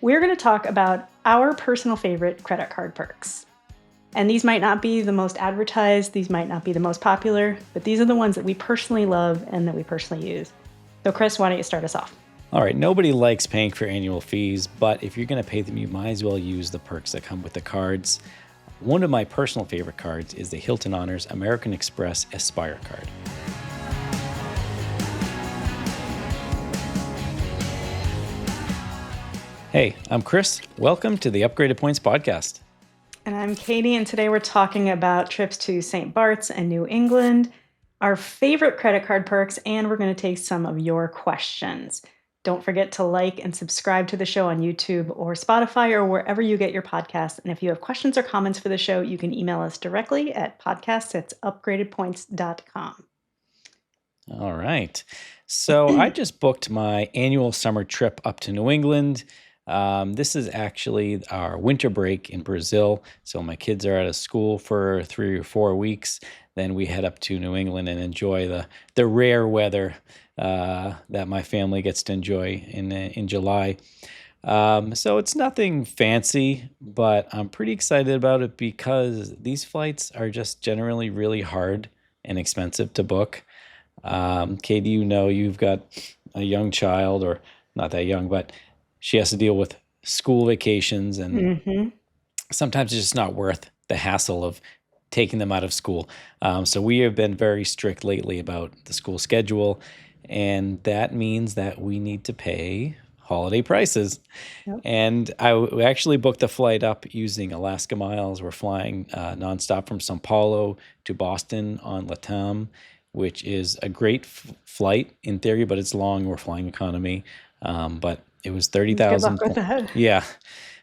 we're going to talk about our personal favorite credit card perks. And these might not be the most advertised, these might not be the most popular, but these are the ones that we personally love and that we personally use. So Chris, why don't you start us off? All right, nobody likes paying for annual fees, but if you're going to pay them, you might as well use the perks that come with the cards. One of my personal favorite cards is the Hilton Honors American Express Aspire card. Hey, I'm Chris. Welcome to the Upgraded Points podcast. And I'm Katie, and today we're talking about trips to St. Barths and New England, our favorite credit card perks, and we're going to take some of your questions. Don't forget to like and subscribe to the show on YouTube or Spotify or wherever you get your podcasts. And if you have questions or comments for the show, you can email us directly at podcasts@upgradedpoints.com. All right. So I just booked my annual summer trip up to New England. This is actually our winter break in Brazil. So my kids are out of school for 3 or 4 weeks. Then we head up to New England and enjoy the rare weather that my family gets to enjoy in July. So it's nothing fancy, but I'm pretty excited about it because these flights are just generally really hard and expensive to book. Katie, you've got a young child, or not that young, but she has to deal with school vacations, and sometimes it's just not worth the hassle of taking them out of school. So we have been very strict lately about the school schedule, and that means that we need to pay holiday prices. Yep. And we actually booked the flight up using Alaska Miles. We're flying nonstop from Sao Paulo to Boston on LATAM, which is a great flight in theory, but it's long. We're flying economy. But it was 30,000. Good luck with that. Yeah.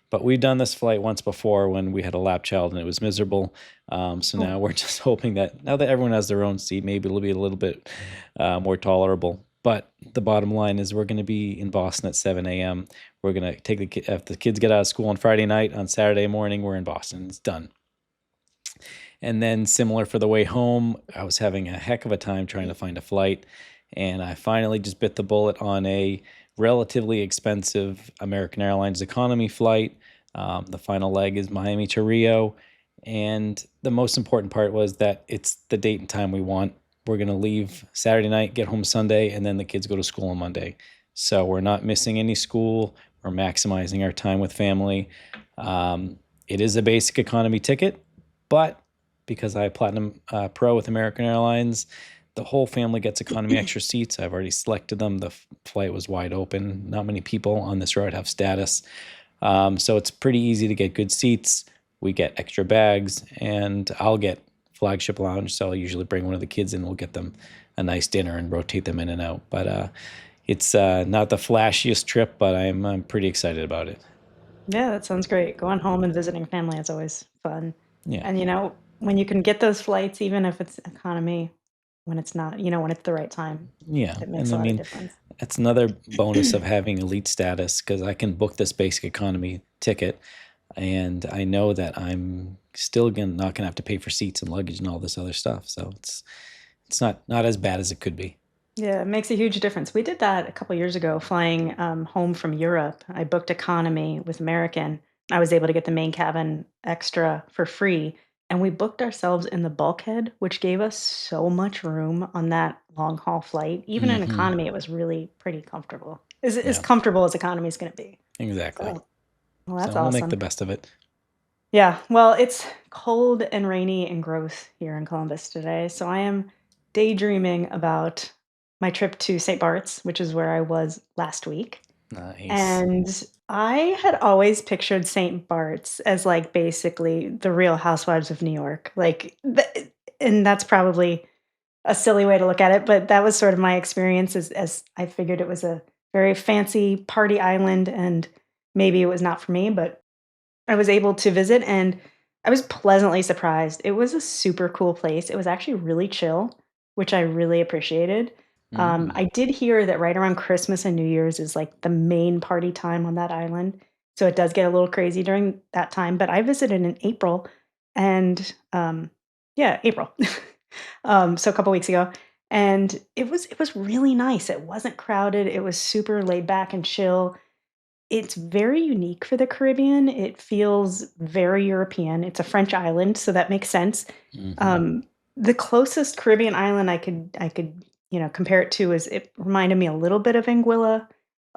But we've done this flight once before when we had a lap child and it was miserable. So now we're just hoping that now that everyone has their own seat, maybe it'll be a little bit more tolerable. But the bottom line is we're going to be in Boston at 7 a.m. We're going to take if the kids get out of school on Friday night, on Saturday morning, we're in Boston. It's done. And then similar for the way home, I was having a heck of a time trying to find a flight. And I finally just bit the bullet on a relatively expensive American Airlines economy flight. The final leg is Miami to Rio. And the most important part was that it's the date and time we want. We're going to leave Saturday night, get home Sunday, and then the kids go to school on Monday. So we're not missing any school. We're maximizing our time with family. It is a basic economy ticket, but because I have Platinum Pro with American Airlines, the whole family gets economy extra seats. I've already selected them. The flight was wide open. Not many people on this route have status. So it's pretty easy to get good seats. We get extra bags, and I'll get flagship lounge. So I'll usually bring one of the kids in. We'll get them a nice dinner and rotate them in and out. But it's not the flashiest trip, but I'm pretty excited about it. Yeah, that sounds great. Going home and visiting family is always fun. Yeah. And when you can get those flights, even if it's economy, when it's not, when it's the right time, Yeah. it makes And a I lot of mean, difference. that's another bonus of having elite status because I can book this basic economy ticket, and I know that I'm still not gonna have to pay for seats and luggage and all this other stuff. So it's not as bad as it could be. Yeah, it makes a huge difference. We did that a couple years ago, flying home from Europe. I booked economy with American. I was able to get the main cabin extra for free. And we booked ourselves in the bulkhead, which gave us so much room on that long haul flight. Even in Hmm. economy, it was really pretty comfortable. As Yeah, comfortable as economy is going to be. exactly. So, well, So that's we'll make the awesome. best of it. Yeah, well, it's cold and rainy and gross here in Columbus today, so I am daydreaming about my trip to St. Bart's, which is where I was last week. Nice. And I had always pictured St. Bart's as like basically the Real Housewives of New York. And that's probably a silly way to look at it, but that was sort of my experience as I figured it was a very fancy party island and maybe it was not for me, but I was able to visit and I was pleasantly surprised. It was a super cool place. It was actually really chill, which I really appreciated. Mm. I did hear that right around Christmas and New Year's is like the main party time on that island. So it does get a little crazy during that time. But I visited in April and yeah, April. So a couple weeks ago. And it was really nice. It wasn't crowded. It was super laid back and chill. It's very unique for the Caribbean. It feels very European. It's a French island, so that makes sense. Hmm. Um, the closest Caribbean island I could, compare it to is it reminded me a little bit of Anguilla,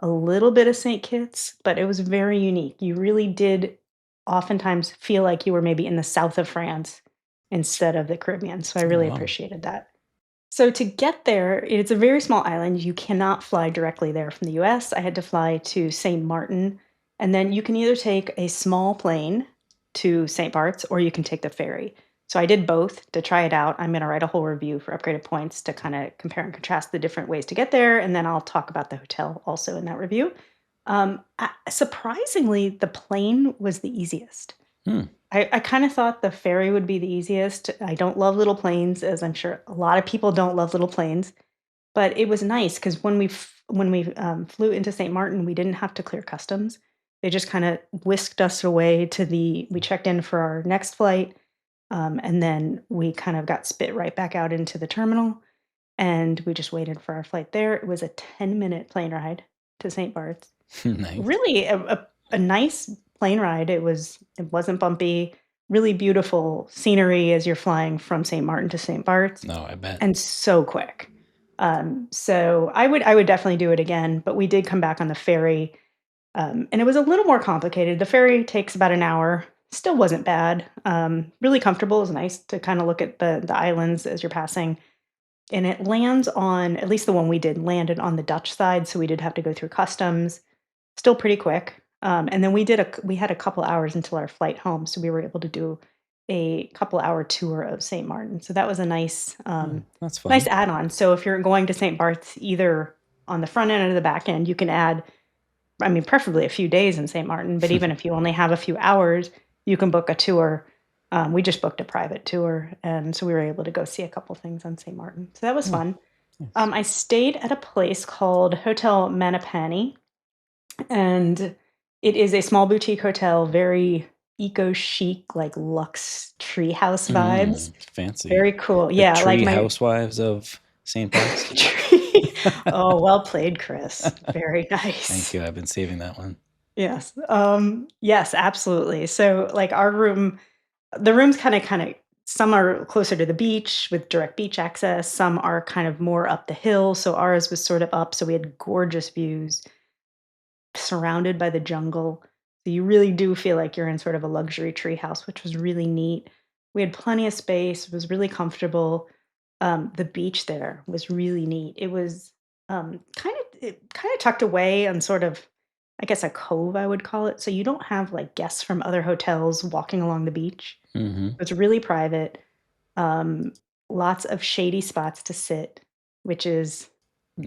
a little bit of St. Kitts, but it was very unique. You really did oftentimes feel like you were maybe in the south of France instead of the Caribbean, so I Oh, really wow. appreciated that. So to get there, it's a very small island. You cannot fly directly there from the US. I had to fly to St. Martin, and then you can either take a small plane to St. Bart's or you can take the ferry. So I did both to try it out. I'm going to write a whole review for Upgraded Points to kind of compare and contrast the different ways to get there, and then I'll talk about the hotel also in that review. Surprisingly, the plane was the easiest. Hmm. I kinda thought the ferry would be the easiest. I don't love little planes, as I'm sure a lot of people don't love little planes, but it was nice because when we flew into St. Martin, we didn't have to clear customs. They just kinda whisked us away to the we checked in for our next flight, and then we kind of got spit right back out into the terminal, and we just waited for our flight there. It was a 10-minute plane ride to St. Bart's. Nice. Really a nice plane ride. It wasn't bumpy, really beautiful scenery as you're flying from St. Martin to St. Bart's, No, I bet. and so quick. So I would definitely do it again, but we did come back on the ferry, and it was a little more complicated. The ferry takes about an hour, still wasn't bad, really comfortable. It was nice to kinda look at the islands as you're passing, and it lands on at least the one we did, landed on the Dutch side, so we did have to go through customs. Still pretty quick. And then we had a couple hours until our flight home, so we were able to do a couple-hour tour of St. Martin. So that was a nice, Oh, that's nice fun. add-on. So if you're going to St. Barth's either on the front end or the back end, you can add, I mean, preferably a few days in St. Martin, but even if you only have a few hours, you can book a tour. We just booked a private tour, and so we were able to go see a couple things on St. Martin. So that was Oh, fun. nice. I stayed at a place called Hotel Manapany, and it is a small boutique hotel, very eco chic, like luxe treehouse vibes. Fancy. Very cool. The Yeah, like Tree my Housewives of St. Bart's. tree. Oh, well played, Chris. Very Thank nice. you. I've been saving that one. Yes. Yes, absolutely. So like our room, the rooms kind of some are closer to the beach with direct beach access, some are kind of more up the hill. So ours was sort of up, so we had gorgeous views surrounded by the jungle. So you really do feel like you're in sort of a luxury tree house, which was really neat. We had plenty of space, it was really comfortable. The beach there was really neat. It was kind of tucked away on sort of, I guess, a cove, I would call it. So you don't have like guests from other hotels walking along the beach. Hmm. It's really private. Um, Lots of shady spots to sit, which is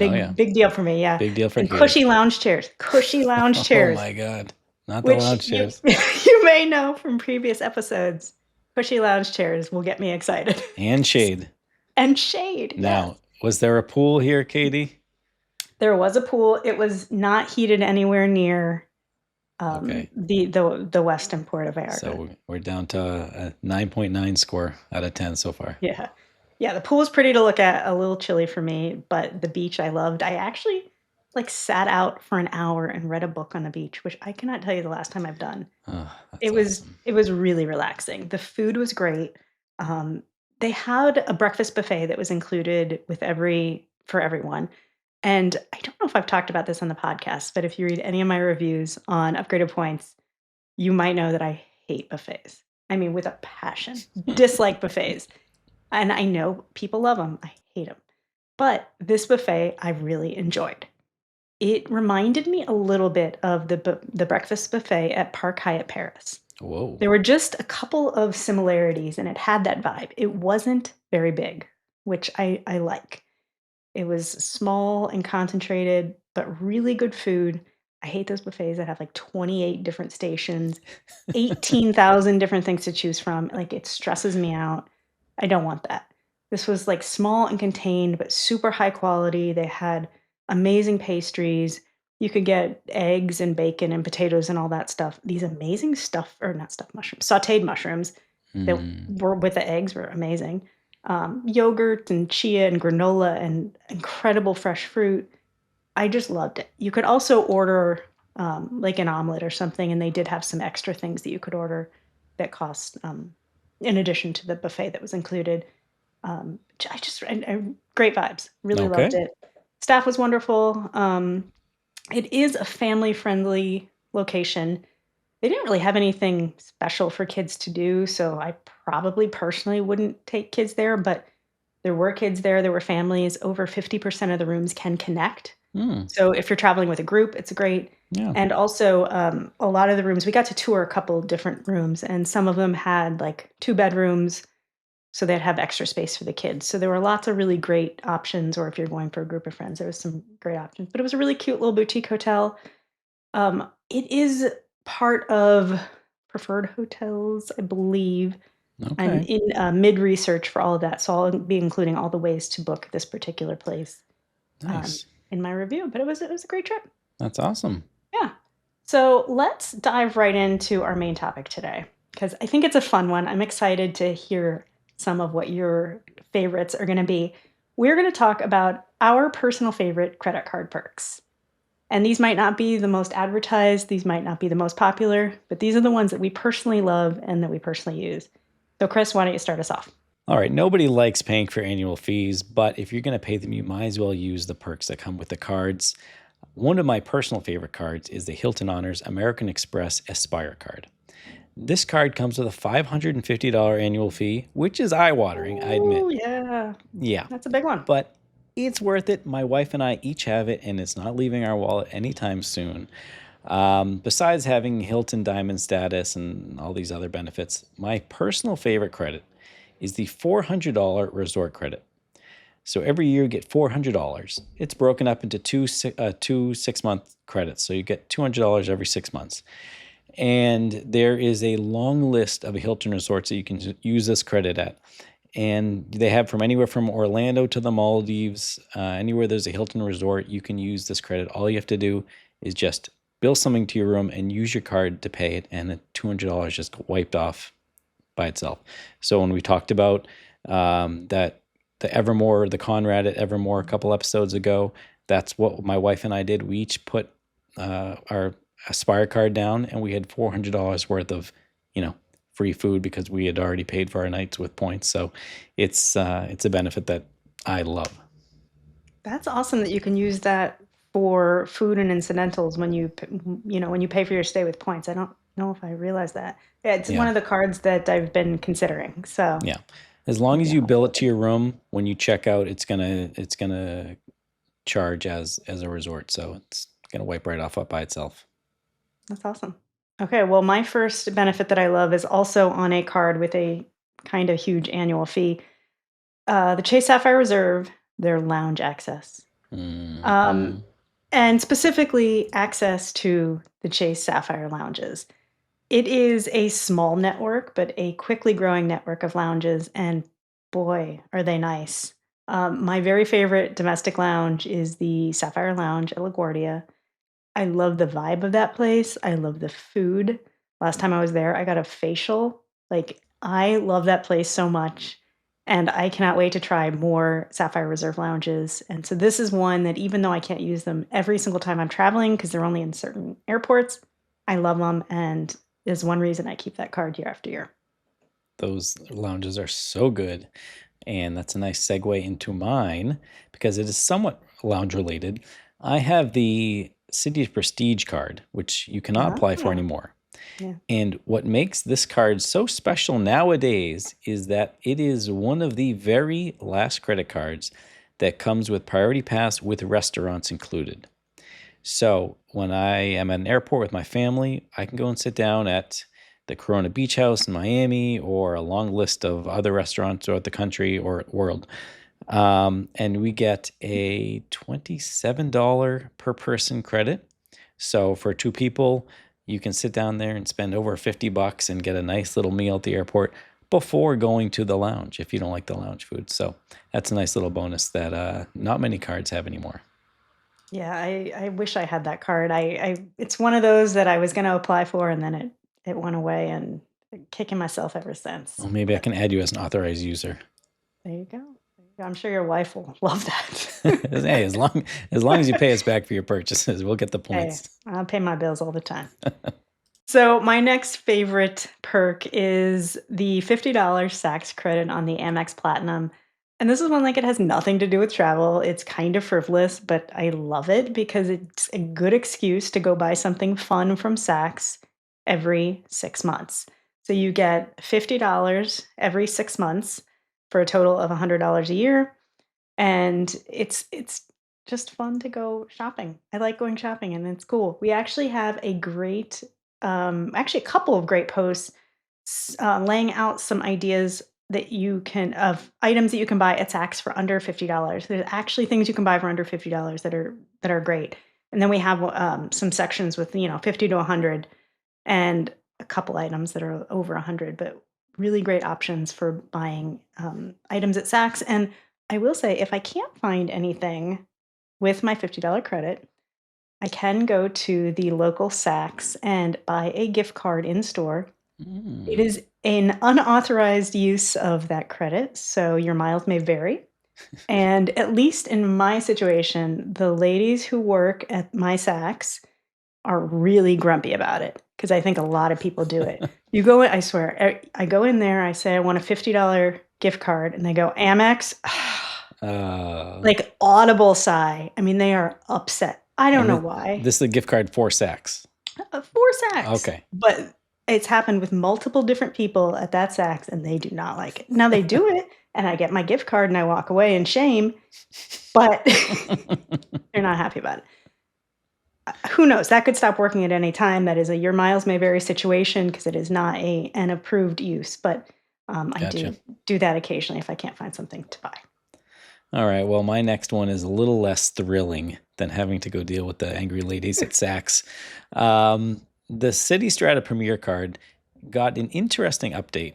Oh, yeah. big deal for me, yeah, Big deal for and Katie. cushy lounge Oh, chairs, my God. Not the which lounge you chairs. you may know from previous episodes. Cushy lounge chairs will get me excited. And shade. And shade, yes. Now, was there a pool here, Katie? There was a pool. It was not heated anywhere near, Okay. the western Port of Vallarta. So we're down to a 9.9 score out of 10 so far. Yeah. Yeah, the pool was pretty to look at, a little chilly for me, but the beach I loved. I actually, like, sat out for an hour and read a book on the beach, which I cannot tell you the last time I've done. Oh, It that's was awesome. it was really relaxing. The food was great. Um, they had a breakfast buffet that was included with every for everyone, and I don't know if I've talked about this on the podcast, but if you read any of my reviews on Upgraded Points, you might know that I hate buffets. I mean, with a passion. Dislike buffets. And I know people love them. I hate them. But this buffet I really enjoyed. It reminded me a little bit of the breakfast buffet at Park Hyatt Paris. Whoa. There were just a couple of similarities, and it had that vibe. It wasn't very big, which I like. It was small and concentrated, but really good food. I hate those buffets that have, like, 28 different stations, 18,000 different things to choose from. Like, it stresses me out. I don't want that. This was, like, small and contained, but super high quality. They had amazing pastries. You could get eggs and bacon and potatoes and all that stuff. These amazing stuff, or not stuffed mushrooms, sautéed mushrooms that Mm. were with the eggs were amazing. Yogurt and chia and granola and incredible fresh fruit. I just loved it. You could also order like an omelet or something, and they did have some extra things that you could order that cost, in addition to the buffet that was included. Great vibes. Really loved Okay. it. Staff was wonderful. It is a family-friendly location. They didn't really have anything special for kids to do, so I probably personally wouldn't take kids there, but there were kids there, there were families. Over 50% of the rooms can connect. Hmm. So if you're traveling with a group, it's great. Yeah. And also, a lot of the rooms we got to tour a couple different rooms, and some of them had, like, 2 bedrooms, so they'd have extra space for the kids. So there were lots of really great options, or if you're going for a group of friends, there was some great options. But it was a really cute little boutique hotel. It is part of Preferred Hotels, I believe. I'm Okay. in, mid-research for all of that, so I'll be including all the ways to book this particular place, um, Nice. in my review, but it was a great trip. That's awesome. Yeah. So let's dive right into our main topic today, because I think it's a fun one. I'm excited to hear some of what your favorites are gonna be. We're gonna talk about our personal favorite credit card perks. And these might not be the most advertised, these might not be the most popular, but these are the ones that we personally love and that we personally use. So Chris, why don't you start us off? All right. Nobody likes paying for annual fees, but if you're going to pay them, you might as well use the perks that come with the cards. One of my personal favorite cards is the Hilton Honors American Express Aspire card. This card comes with a $550 annual fee, which is eye watering, I admit. Oh, yeah. Yeah, That's a big one. but it's worth it. My wife and I each have it, and it's not leaving our wallet anytime soon. Besides having Hilton Diamond status and all these other benefits, my personal favorite credit is the $400 resort credit. So every year you get $400. It's broken up into two 6-month credits. So you get $200 every 6 months. And there is a long list of Hilton resorts that you can use this credit at. And they have from anywhere from Orlando to the Maldives, anywhere there's a Hilton resort, you can use this credit. All you have to do is just bill something to your room and use your card to pay it, and the $200 just wiped off by itself. So when we talked about that the Evermore, the Conrad at Evermore a couple episodes ago, that's what my wife and I did. We each put our Aspire card down, and we had $400 worth of, free food because we had already paid for our nights with points. So it's a benefit that I love. That's awesome that you can use that for food and incidentals when when you pay for your stay with points. I don't know if I realized that. Yeah, it's one Yeah. of the cards that I've been considering. So, Yeah. As long as maybe you I'll bill look it to your room when you check out, it's gonna charge as a resort. So it's gonna wipe right off up by itself. That's awesome. Okay, well, my first benefit that I love is also on a card with a kind of huge annual fee. The Chase Sapphire Reserve, their lounge access. Um, Hmm. and specifically access to the Chase Sapphire lounges. It is a small network, but a quickly growing network of lounges, and boy, are they nice. My very favorite domestic lounge is the Sapphire Lounge at LaGuardia. I love the vibe of that place. I love the food. Last time I was there, I got a facial. Like, I love that place so much, and I cannot wait to try more Sapphire Reserve lounges. And so this is one that even though I can't use them every single time I'm traveling because they're only in certain airports, I love them, and is one reason I keep that card year after year. Those lounges are so good. And that's a nice segue into mine because it is somewhat lounge related. I have the City Prestige card, which you cannot apply for Ah, anymore. yeah. And what makes this card so special nowadays is that it is one of the very last credit cards that comes with Priority Pass with restaurants included. So when I am at an airport with my family, I can go and sit down at the Corona Beach House in Miami or a long list of other restaurants throughout the country or world. And we get a $27 per person credit. So for two people, you can sit down there and spend over 50 bucks and get a nice little meal at the airport before going to the lounge if you don't like the lounge food. So that's a nice little bonus that not many cards have anymore. Yeah, I wish I had that card. I it's one of those that I was gonna apply for, and then it went away, and kicking myself ever since. Well, maybe I But can add you as an authorized user. there you go. I'm sure your wife will love that. Hey, as long as you pay us back for your purchases, we'll get the Hey, points. I pay my bills all the time. So my next favorite perk is the $50 Saks credit on the Amex Platinum. And this is one like it has nothing to do with travel. It's kind of frivolous, but I love it because it's a good excuse to go buy something fun from Saks every 6 months. So you get $50 every 6 months for a total of $100 a year, and it's just fun to go shopping. I like going shopping and it's cool. We actually have a great actually a couple of great posts laying out some ideas that you can of items that you can buy at Saks for under $50. There's actually things you can buy for under $50 that are great. And then we have some sections with 50 to 100 and a couple items that are over 100, but really great options for buying items at Saks. And I will say, if I can't find anything with my $50 credit, I can go to the local Saks and buy a gift card in store. It Mm. is an unauthorized use of that credit, so your miles may vary. And at least in my situation, the ladies who work at my Saks are really grumpy about it because I think a lot of people do it. You go in, I swear, I go in there, I say, I want a $50 gift card, and they go, Amex. Uh, Like audible sigh. I mean, they are upset. I don't and know why. this is a gift card for Saks. 4 Saks, Okay. but it's happened with multiple different people at that Saks, and they do not like it. Now they do it, and I get my gift card, and I walk away in shame, but they're not happy about it. Who knows? That could stop working at any time. That is a your miles may vary situation because it is not an approved use, but, I Gotcha. do that occasionally if I can't find something to buy. All right. Well, my next one is a little less thrilling than having to go deal with the angry ladies at Saks. The Citi Strata Premier card got an interesting update.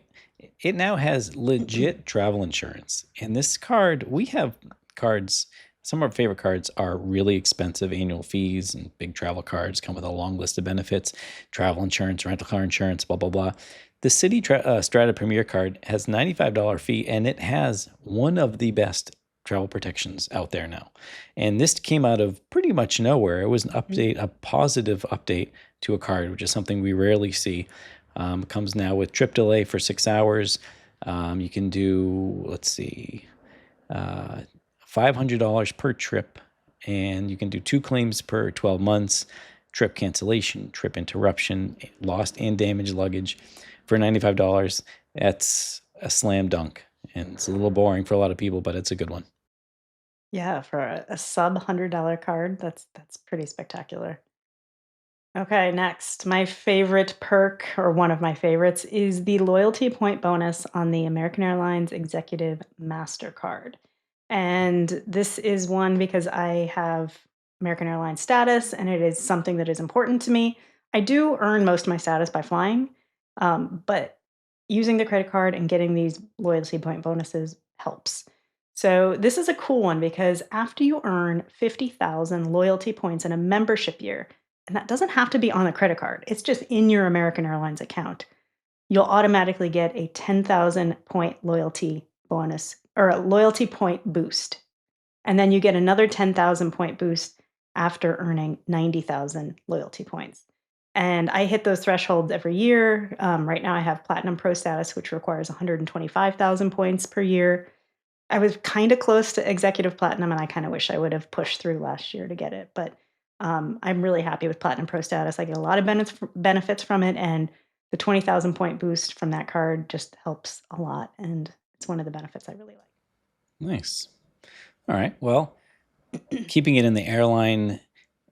It now has legit travel insurance. And this card, we have cards. Some of our favorite cards are really expensive annual fees, and big travel cards come with a long list of benefits, travel insurance, rental car insurance, blah, blah, blah. The Strata Premier card has $95 fee, and it has one of the best travel protections out there now. And this came out of pretty much nowhere. It was an Mhm. update, a positive update to a card, which is something we rarely see. It comes now with trip delay for 6 hours. You can do, let's see, uh, $500 per trip, and you can do 2 claims per 12 months, trip cancellation, trip interruption, lost and damaged luggage for $95. That's a slam dunk. And it's a little boring for a lot of people, but it's a good one. Yeah, for a sub $100 card, that's pretty spectacular. Okay, next, my favorite perk, or one of my favorites, is the loyalty point bonus on the American Airlines Executive Mastercard. And this is one because I have American Airlines status and it is something that is important to me. I do earn most of my status by flying, but using the credit card and getting these loyalty point bonuses helps. So, this is a cool one because after you earn 50,000 loyalty points in a membership year, and that doesn't have to be on a credit card, it's just in your American Airlines account, you'll automatically get a 10,000 point loyalty bonus or a loyalty point boost. And then you get another 10,000 point boost after earning 90,000 loyalty points. And I hit those thresholds every year. Right now, I have Platinum Pro status, which requires 125,000 points per year. I was kinda close to executive platinum, and I kinda wish I would have pushed through last year to get it, but, I'm really happy with Platinum Pro status. I get a lot of benefits from it, and the 20,000 point boost from that card just helps a lot, and it's one of the benefits I really Nice. All right. Well, keeping it in the airline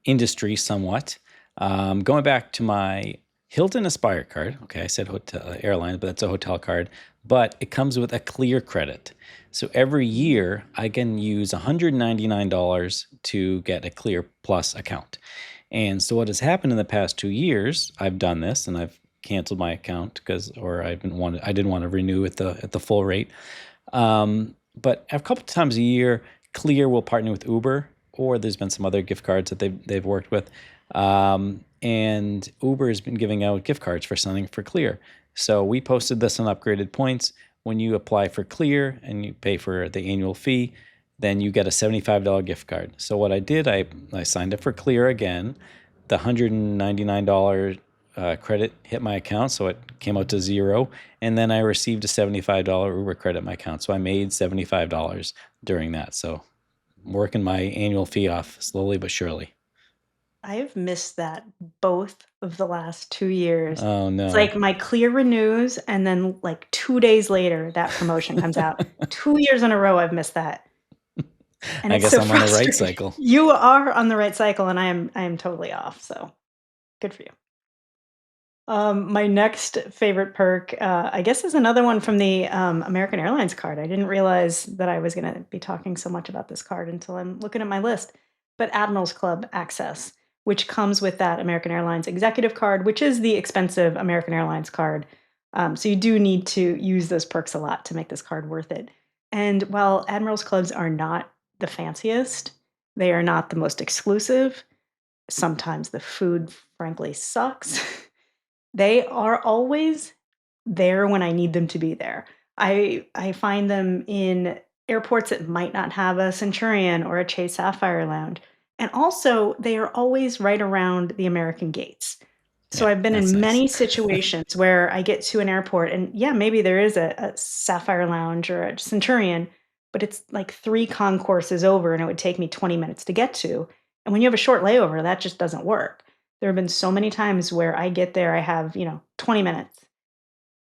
industry somewhat, going back to my Hilton Aspire card. Okay, I said hotel airline, but that's a hotel card. But it comes with a clear credit. So every like. year I can use $199 to get a Clear Plus account. And so what has happened in the past 2 years, I've done this and I've canceled my account because, or I didn't want to renew at the full rate. But a couple times a year, Clear will partner with Uber, or there's been some other gift cards that they've worked with. And Uber has been giving out gift cards for signing for Clear. So we posted this on Upgraded Points. when you apply for Clear and you pay for the annual fee, then you get a $75 gift card. So what I did, I signed up for Clear again. The $199 credit hit my account, so it came out to zero. And then I received a $75 Uber credit in my account. So I made $75 during that. So I'm working my annual fee off slowly but surely. I've missed that both of the last 2 years. Oh, It's no. like my Clear renews, and then, like, 2 days later, that promotion comes out. 2 years in a row, I've missed that, and I it's guess so I'm on the right frustrating. cycle. You are on the right cycle, and I am totally off, so good for you. My next favorite perk, I guess, is another one from the, American Airlines card. I didn't realize that I was gonna be talking so much about this card until I'm looking at my list. But Admirals Club access, which comes with that American Airlines executive card, which is the expensive American Airlines card. So you do need to use those perks a lot to make this card worth it. And while Admirals Clubs are not the fanciest, they are not the most exclusive. Sometimes the food, frankly, sucks. They are always there when I need them to be there. I find them in airports that might not have a Centurion or a Chase Sapphire Lounge, and also, they are always right around the American gates. So Yeah, I've been that's in nice. many situations where I get to an airport and, yeah, maybe there is a Sapphire Lounge or a Centurion, but it's like 3 concourses over, and it would take me 20 minutes to get to, and when you have a short layover, that just doesn't work. There have been so many times where I get there, I have, 20 minutes,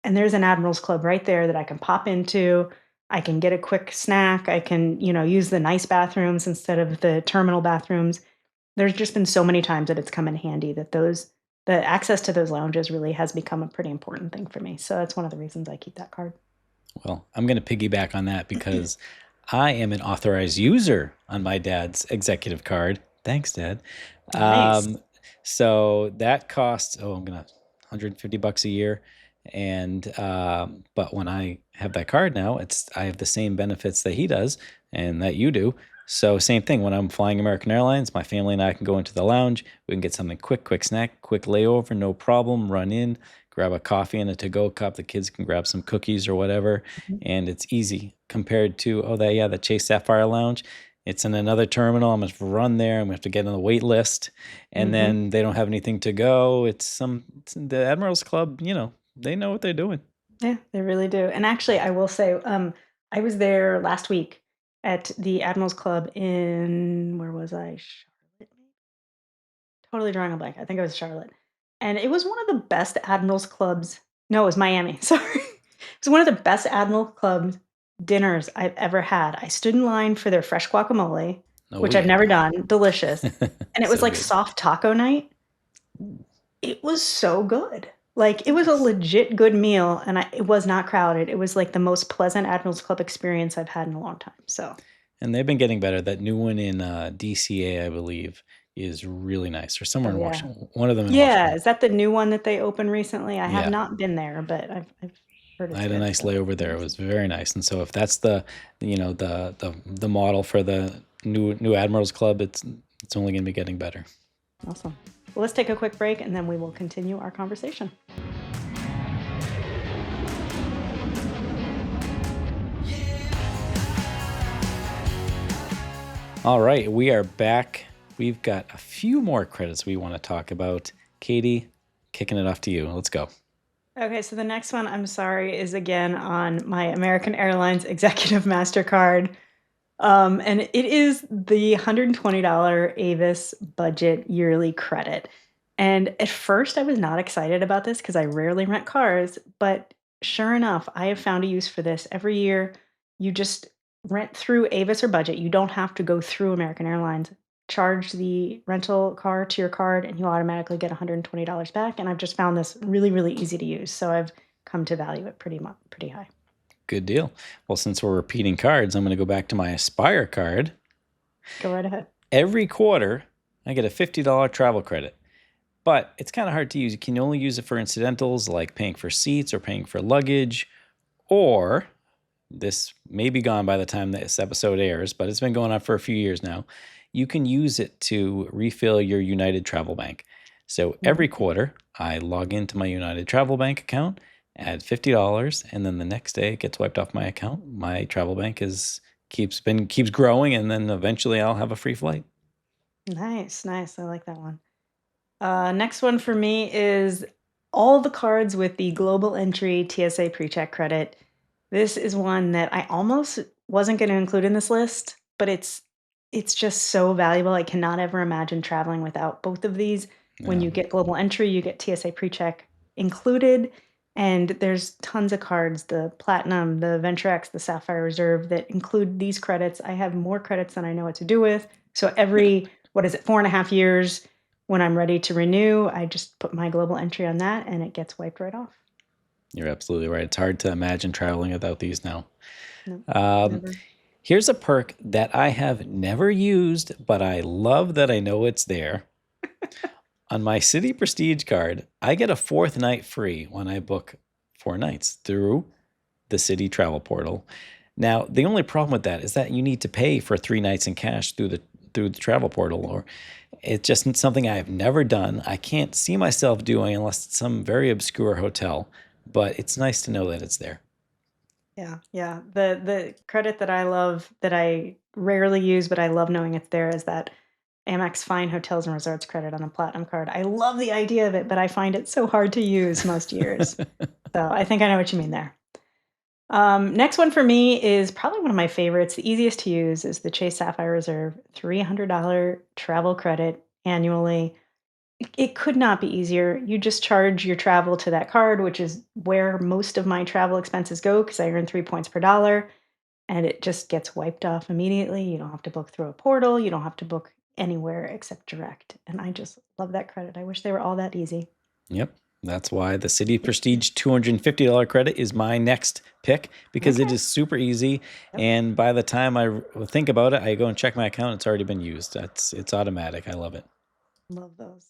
and there's an Admirals Club right there that I can pop into. I can get a quick snack. I can, use the nice bathrooms instead of the terminal bathrooms. There's just been so many times that it's come in handy that the access to those lounges really has become a pretty important thing for me. So that's one of the reasons I keep that card. Well, I'm going to piggyback on that because I am an authorized user on my dad's executive card. Thanks, Dad. Nice. Um, so that costs, I'm gonna $150 a year. And but when I have that card now, I have the same benefits that he does and that you do. So same thing when I'm flying American Airlines, my family and I can go into the lounge. We can get something quick snack, quick layover, no problem. Run in, grab a coffee and a to-go cup. The kids can grab some cookies or whatever, Mhm. and it's easy compared to the Chase Sapphire Lounge. It's in another terminal. I'm gonna have to run there. I'm gonna have to get on the wait list, and Mhm. then they don't have anything to go. It's the Admirals Club. They know what they're doing. Yeah, they really do. And actually, I will say, I was there last week at the Admirals Club in where was I? Charlotte? Totally drawing a blank. I think it was Charlotte. And it was one of the best Admirals Clubs. No, it was Miami. Sorry. It was one of the best Admiral Club dinners I've ever had. I stood in line for their fresh guacamole, Oh which I've yeah, never done. Delicious. And it was so like good. soft taco night. It was so good. Like, it was a legit good meal, and it was not crowded. It was, like, the most pleasant Admirals Club experience I've had in a long time, so And they've been getting better. That new one in DCA, I believe, is really nice. Or somewhere oh, in yeah. Washington. One of them in Yeah, Washington. is that the new one that they opened recently? I have Yeah, not been there, but I've heard I it's had a good, nice so layover there. It nice. was very nice. And so if that's the model for the new Admirals Club, it's only going to be getting better. Awesome. Well, let's take a quick break, and then we will continue our conversation. All right, we are back. We've got a few more credits we want to talk about. Katie, kicking it off to you. Let's go. Okay, so the next one, I'm sorry, is again on my American Airlines Executive Mastercard. And it is the $120 Avis budget yearly credit. And at first, I was not excited about this because I rarely rent cars. But sure enough, I have found a use for this. Every year, you just rent through Avis or budget. You don't have to go through American Airlines. Charge the rental car to your card, and you automatically get $120 back. And I've just found this really, really easy to use. So I've come to value it pretty high. Good deal. Well, since we're repeating cards, I'm going to go back to my Aspire card. Go right ahead. Every quarter, I get a $50 travel credit. But it's kind of hard to use. You can only use it for incidentals like paying for seats or paying for luggage, or this may be gone by the time this episode airs, but it's been going on for a few years now. You can use it to refill your United Travel Bank. So every Mhm. quarter, I log into my United Travel Bank account add $50, and then the next day it gets wiped off my account. My travel bank keeps growing, and then eventually I'll have a free flight. Nice, nice. I like that one. Next one for me is all the cards with the Global Entry TSA Pre-Check credit. This is one that I almost wasn't going to include in this list, but it's just so valuable. I cannot ever imagine traveling without both of these. When Yeah. you get Global Entry, you get TSA Pre-Check included, and there's tons of cards, the Platinum, the Venture X, the Sapphire Reserve that include these credits. I have more credits than I know what to do with. So every, what is it, 4.5 years, when I'm ready to renew, I just put my global entry on that and it gets wiped right off. You're absolutely right. It's hard to imagine traveling without these now. No, Um, never. Here's a perk that I have never used, but I love that I know it's there. On my Citi Prestige card, I get a fourth night free when I book 4 nights through the Citi Travel Portal. Now, the only problem with that is that you need to pay for 3 nights in cash through the travel portal, or it's just something I have never done. I can't see myself doing unless it's some very obscure hotel, but it's nice to know that it's there. Yeah, yeah. The credit that I love that I rarely use, but I love knowing it's there is that Amex Fine Hotels and Resorts credit on a platinum card. I love the idea of it, but I find it so hard to use most years. So I think I know what you mean there. Next one for me is probably one of my favorites. The easiest to use is the Chase Sapphire Reserve $300 travel credit annually. It could not be easier. You just charge your travel to that card, which is where most of my travel expenses go because I earn 3 points per dollar, and it just gets wiped off immediately. You don't have to book through a portal. You don't have to book anywhere except direct. And I just love that credit. I wish they were all that easy. Yep. That's why the Citi Prestige $250 credit is my next pick because it Okay. is super easy. Yep. And by the time I think about it, I go and check my account. It's already been used. It's automatic. I love it. Love those.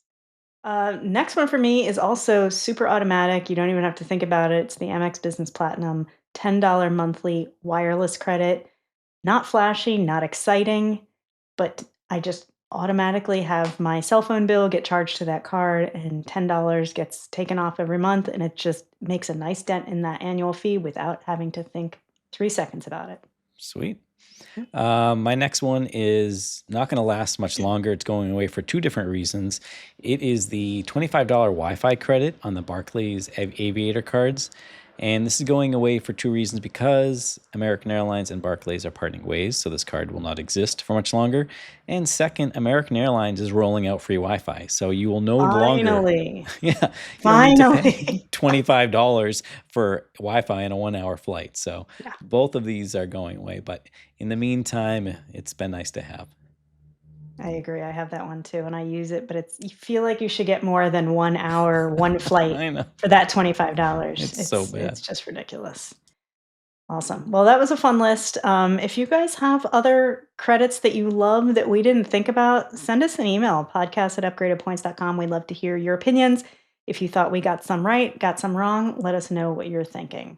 Next one for me is also super automatic. You don't even have to think about it. It's the Amex Business Platinum $10 monthly wireless credit. Not flashy, not exciting, but I just automatically have my cell phone bill get charged to that card and $10 gets taken off every month. And it just makes a nice dent in that annual fee without having to think 3 seconds about it. Sweet. Yep. My next one is not going to last much longer. It's going away for two different reasons. It is the $25 Wi Fi credit on the Barclays Aviator cards. And this is going away for two reasons because American Airlines and Barclays are parting ways, so this card will not exist for much longer. And second, American Airlines is rolling out free Wi Fi. So you will no longer, Finally. yeah, you don't need to pay Finally. $25 for Wi Fi in a 1 hour flight. So Yeah. both of these are going away. But in the meantime, it's been nice to have. I agree. I have that one too, and I use it, but it's you feel like you should get more than 1 hour, one flight I know. for that $25. It's so It's bad. just ridiculous. Awesome. Well, that was a fun list. If you guys have other credits that you love that we didn't think about, send us an email, podcast@upgradedpoints.com. We'd love to hear your opinions. If you thought we got some right, got some wrong, let us know what you're thinking.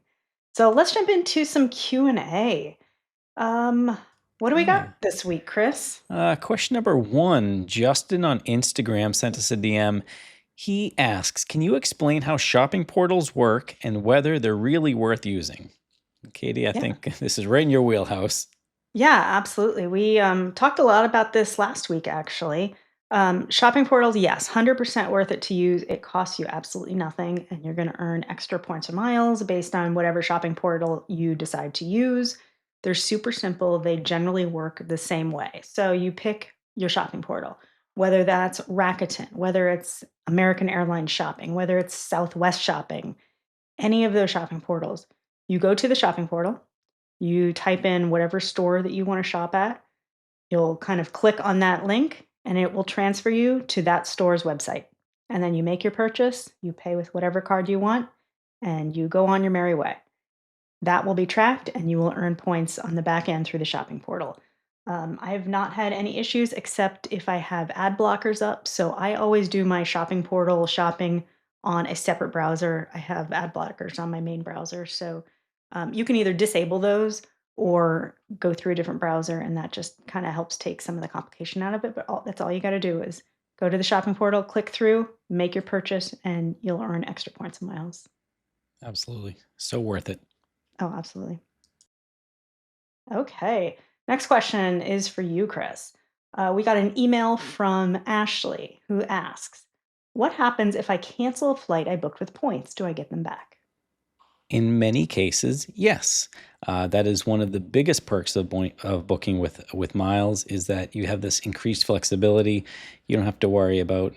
So let's jump into some Q&A. Um, what do we got Yeah. this week, Chris? Question number one, Justin on Instagram sent us a DM. He asks, can you explain how shopping portals work and whether they're really worth using? Katie, I Yeah. think this is right in your wheelhouse. Yeah, absolutely. We talked a lot about this last week, actually. Shopping portals, yes, 100% worth it to use. It costs you absolutely nothing, and you're going to earn extra points or miles based on whatever shopping portal you decide to use. They're super simple. They generally work the same way. So you pick your shopping portal, whether that's Rakuten, whether it's American Airlines shopping, whether it's Southwest shopping, any of those shopping portals. You go to the shopping portal, you type in whatever store that you want to shop at. You'll kind of click on that link and it will transfer you to that store's website. And then you make your purchase, you pay with whatever card you want, and you go on your merry way. That will be tracked and you will earn points on the back end through the shopping portal. I have not had any issues except if I have ad blockers up. So I always do my shopping portal shopping on a separate browser. I have ad blockers on my main browser. So you can either disable those or go through a different browser. And that just kind of helps take some of the complication out of it. But that's all you got to do is go to the shopping portal, click through, make your purchase, and you'll earn extra points and miles. Absolutely. So worth it. Oh, absolutely. Okay. Next question is for you, Chris. We got an email from Ashley who asks, what happens if I cancel a flight I booked with points? Do I get them back? In many cases, yes. That is one of the biggest perks of booking with miles is that you have this increased flexibility. You don't have to worry about,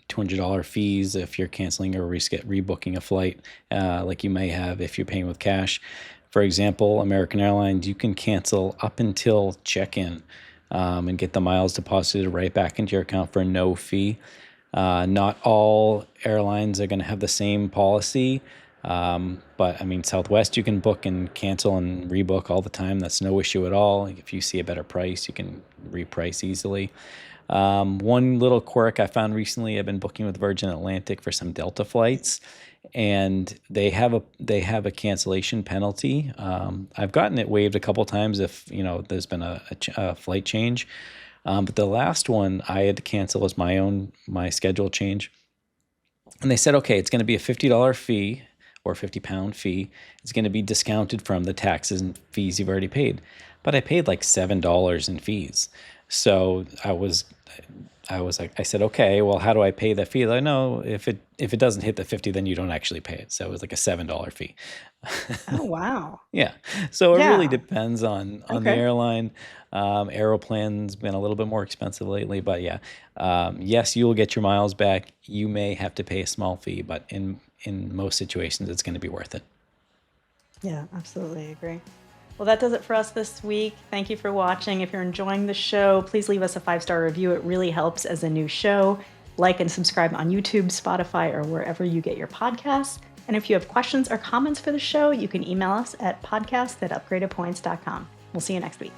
$200 fees if you're canceling or rebooking a flight, like you may have if you're paying with cash. For example, American Airlines, you can cancel up until check-in, and get the miles deposited right back into your account for no fee. Not all airlines are going to have the same policy. But I mean, Southwest, you can book and cancel and rebook all the time. That's no issue at all. If you see a better price, you can reprice easily. One little quirk I found recently, I've been booking with Virgin Atlantic for some Delta flights, and they have a cancellation penalty. I've gotten it waived a couple times if there's been a flight change. But the last one I had to cancel as my schedule change. And they said, okay, it's going to be a $50 fee or £50 fee. It's going to be discounted from the taxes and fees you've already paid. But I paid like $7 in fees. So I said, okay, well, how do I pay that fee? They're like, no, if it doesn't hit the 50, then you don't actually pay it. So it was like a $7 fee. Oh, wow. Yeah. So it really Yeah. depends on the Okay. airline. Aeroplan's been a little bit more expensive lately, but yeah. Yes, you will get your miles back. You may have to pay a small fee, but in most situations, it's going to be worth it. Yeah, absolutely agree. Well, that does it for us this week. Thank you for watching. If you're enjoying the show, please leave us a 5-star review. It really helps as a new show. Like and subscribe on YouTube, Spotify, or wherever you get your podcasts. And if you have questions or comments for the show, you can email us at podcast@upgradedpoints.com. We'll see you next week.